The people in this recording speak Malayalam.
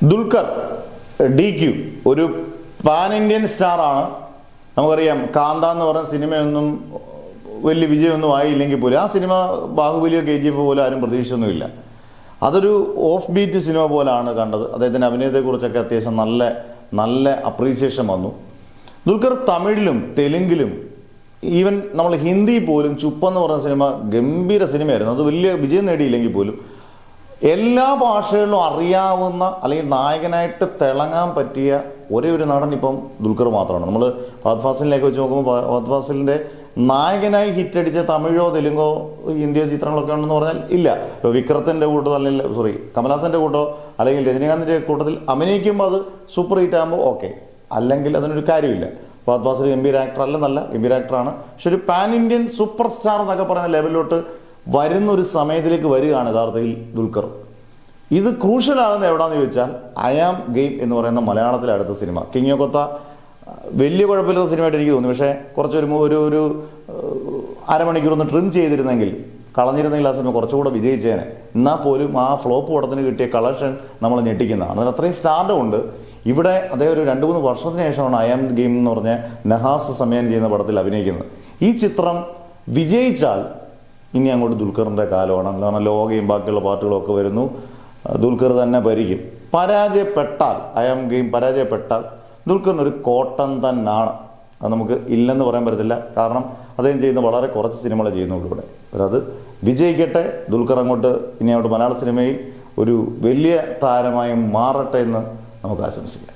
ദുൽഖർ DQ ഒരു പാൻ ഇന്ത്യൻ സ്റ്റാറാണ്. നമുക്കറിയാം കാന്ത എന്ന് പറയുന്ന സിനിമയൊന്നും വലിയ വിജയമൊന്നും ആയില്ലെങ്കിൽ പോലും ആ സിനിമ ബാഹുബലിയോ KGF പോലും ആരും പ്രതീക്ഷിച്ചൊന്നുമില്ല. അതൊരു ഓഫ് ബീറ്റ് സിനിമ പോലാണ് കണ്ടത്. അദ്ദേഹത്തിൻ്റെ അഭിനയത്തെക്കുറിച്ചൊക്കെ അത്യാവശ്യം നല്ല അപ്രീസിയേഷൻ വന്നു. ദുൽഖർ തമിഴിലും തെലുങ്കിലും ഈവൻ നമ്മൾ ഹിന്ദി പോലും ചുപ്പെന്ന് പറയുന്ന സിനിമ ഗംഭീര സിനിമയായിരുന്നു. അത് വലിയ വിജയം നേടിയില്ലെങ്കിൽ പോലും എല്ലാ ഭാഷകളിലും അറിയാവുന്ന അല്ലെങ്കിൽ നായകനായിട്ട് തിളങ്ങാൻ പറ്റിയ ഒരേ ഒരു നടൻ ഇപ്പം ദുൽഖർ മാത്രമാണ്. നമ്മൾ ഫഹദ് ഫാസിലിലേക്ക് വെച്ച് നോക്കുമ്പോൾ ഫഹദ് ഫാസിലിൻ്റെ നായകനായി ഹിറ്റടിച്ച തമിഴോ തെലുങ്കോ ഹിന്ദിയോ ചിത്രങ്ങളൊക്കെ ഉണ്ടെന്ന് പറഞ്ഞാൽ ഇല്ല. ഇപ്പോൾ വിക്രത്തിൻ്റെ കൂട്ടോ അല്ലെങ്കിൽ കമൽഹാസൻ്റെ കൂട്ടോ അല്ലെങ്കിൽ രജനീകാന്തിൻ്റെ കൂട്ടത്തിൽ അഭിനയിക്കുമ്പോൾ അത് സൂപ്പർ ഹിറ്റ് ആകുമ്പോൾ ഓക്കെ, അല്ലെങ്കിൽ അതിനൊരു കാര്യമില്ല. ഫഹദ് ഫാസിൽ ഗംഭീര ആക്ടർ അല്ലെന്നല്ല, ഗംഭീര ആക്ടറാണ്. പക്ഷെ ഒരു പാൻ ഇന്ത്യൻ സൂപ്പർ സ്റ്റാർ എന്നൊക്കെ പറയുന്ന ലെവലിലോട്ട് വരുന്നൊരു സമയത്തിലേക്ക് വരികയാണ് യഥാർത്ഥത്തിൽ ദുൽഖർ. ഇത് ക്രൂഷ്യലാകുന്ന എവിടെയാണെന്ന് ചോദിച്ചാൽ ഐ ആം ഗെയിം എന്ന് പറയുന്ന മലയാളത്തിലെ അടുത്ത സിനിമ. കിങ് കൊത്ത വലിയ കുഴപ്പമില്ലാത്ത സിനിമയായിട്ട് എനിക്ക് തോന്നി. പക്ഷേ കുറച്ചൊരു അരമണിക്കൂർ ഒന്ന് ട്രിം ചെയ്തിരുന്നെങ്കിൽ കളഞ്ഞിരുന്നെങ്കിൽ ആ സിനിമ കുറച്ചുകൂടെ വിജയിച്ചേനെ. എന്നാൽ പോലും ആ ഫ്ലോപ്പ് പടത്തിന് കിട്ടിയ കളക്ഷൻ നമ്മൾ ഞെട്ടിക്കുന്നതാണ്. അതിന് അത്രയും സ്റ്റാർഡം ഉണ്ട്. ഇവിടെ അദ്ദേഹം ഒരു 2-3 വർഷത്തിന് ശേഷമാണ് ഐ ആം ഗെയിം എന്ന് പറഞ്ഞ നഹാസ് സമയം ചെയ്യുന്ന പടത്തിൽ അഭിനയിക്കുന്നത്. ഈ ചിത്രം വിജയിച്ചാൽ ഇനി അങ്ങോട്ട് ദുൽഖറിൻ്റെ കാലമാണ്. കാരണം ലോകയും ബാക്കിയുള്ള പാർട്ടികളൊക്കെ വരുന്നു, ദുൽഖർ തന്നെ ഭരിക്കും. പരാജയപ്പെട്ടാൽ ഐ ആം ഗെയിം പരാജയപ്പെട്ടാൽ ദുൽഖറിനൊരു കോട്ടം തന്നെയാണ്. അത് നമുക്ക് ഇല്ലെന്ന് പറയാൻ പറ്റത്തില്ല. കാരണം അദ്ദേഹം ചെയ്യുന്ന വളരെ കുറച്ച് സിനിമകളെ ചെയ്യുന്നുള്ളൂ ഇവിടെ. അത് വിജയിക്കട്ടെ. ദുൽഖർ ഇനി അങ്ങോട്ട് മലയാള സിനിമയിൽ ഒരു വലിയ താരമായി മാറട്ടെ എന്ന് നമുക്ക് ആശംസിക്കാം.